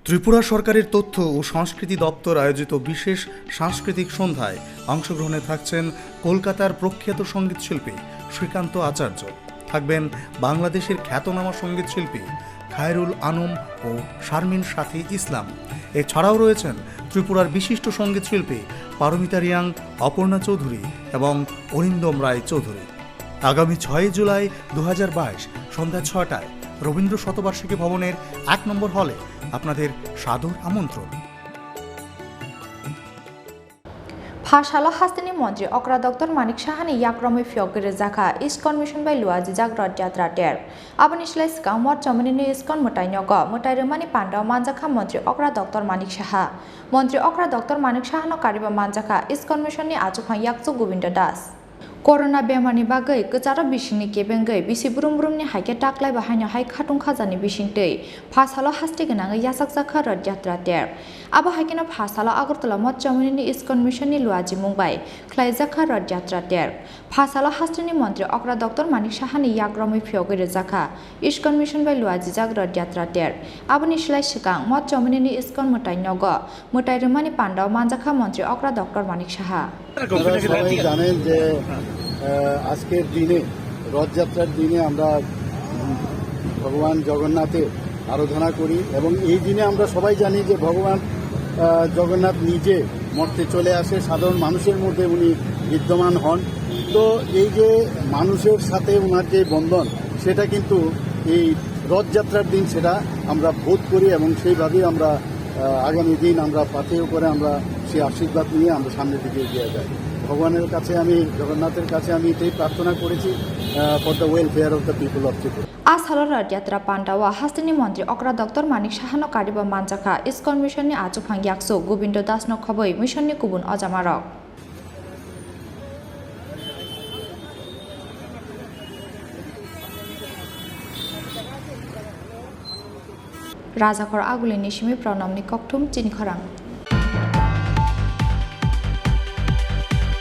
ত্রিপুরা সরকারের তথ্য ও সংস্কৃতি দপ্তর আয়োজিত বিশেষ সাংস্কৃতিক সন্ধ্যায় অংশগ্রহণে থাকছেন কলকাতার প্রখ্যাত সঙ্গীতশিল্পী শ্রীকান্ত আচার্য, থাকবেন বাংলাদেশের খ্যাতনামা সঙ্গীতশিল্পী খায়রুল আনম ও শারমিন সাথী ইসলাম। এছাড়াও রয়েছেন ত্রিপুরার বিশিষ্ট সঙ্গীতশিল্পী পারমিতা রিয়াং, অপর্ণা চৌধুরী এবং অরিন্দম রায় চৌধুরী। আগামী 6 জুলাই 2022 সন্ধ্যা 6টায় রবীন্দ্র শতবার্ষিকী ভবনের 1 নম্বর হলে আপনাদের সাদর আমন্ত্রণ। Phashala hastini mantri okra Dr. Manik Shahani yakrami fiogere zakha ISKCON mission by luaji jagrot jatra ter abani shlai skam wat chamani ISKCON mutai nyogo mutai remani pandaw manjakha mantri okra Dr. Manik Shaha mantri okra Dr. Manik Shahano kariba manjakha ISKCON mission ni ajukhang yakchu Govinda Das Corona बेमारनि बागै गोजारा बिसिंनि गेबेंगै बिसि ब्रुम-ब्रुमनि हाइके टाक्लाय बाहायनो high खाथुं खाजानि बिसिंतै फासालो हास्ति गोनाङै यासाक जाखा रथ यात्रा तेर आबो हाइकेनो फासालो आगरतला मत चमुनिनि ISKCON मिशननि लुआजि मुंबाय ख्लाय जाखा रथ यात्रा तेर फासालो हास्तिनि मन्त्रि अक्रा डक्टर मानिक साहानि याग्रमै फियगैरे जाखा ISKCON मिशन बाय लुआजि जाग रथ यात्रा तेर आबोनि सिलाय सिगां मत चमुनिनि ISKCON मुताय नग मुताय रमानि पान्डाव मानजाखा मन्त्रि अक्रा डक्टर मानिक साहा সবাই জানেন যে আজকের দিনে রথযাত্রার দিনে আমরা ভগবান জগন্নাথের আরাধনা করি এবং এই দিনে আমরা সবাই জানি যে ভগবান জগন্নাথ নিজে মর্তে চলে আসে, সাধারণ মানুষের মধ্যে উনি বিদ্যমান হন। তো এই যে মানুষের সাথে ওনার যে বন্ধন, সেটা কিন্তু এই রথযাত্রার দিন সেটা আমরা বোধ করি এবং সেইভাবেই আমরা আগামী দিন আমরা পাথেয় করে আমরা সেই আশীর্বাদ নিয়ে আমরা সামনের দিকে এগিয়ে যাই। ভগবানের কাছে আমি, জগন্নাথের কাছে আমি এটাই প্রার্থনা করেছি for the welfare of the people of Tripura. आसालो रथ यात्रा पान्डावा हास्तिनि मन्त्रि अक्रा डक्टर मानिक साहानो कारिबा मानजाखा ISKCON मिशननि आजुखां याक्सु गोविन्द दास नखबै मिशननि गुबुन अजामारक राजाखर आगुलिनि सिमि प्रणामनि कक्थुम चिनिखरां।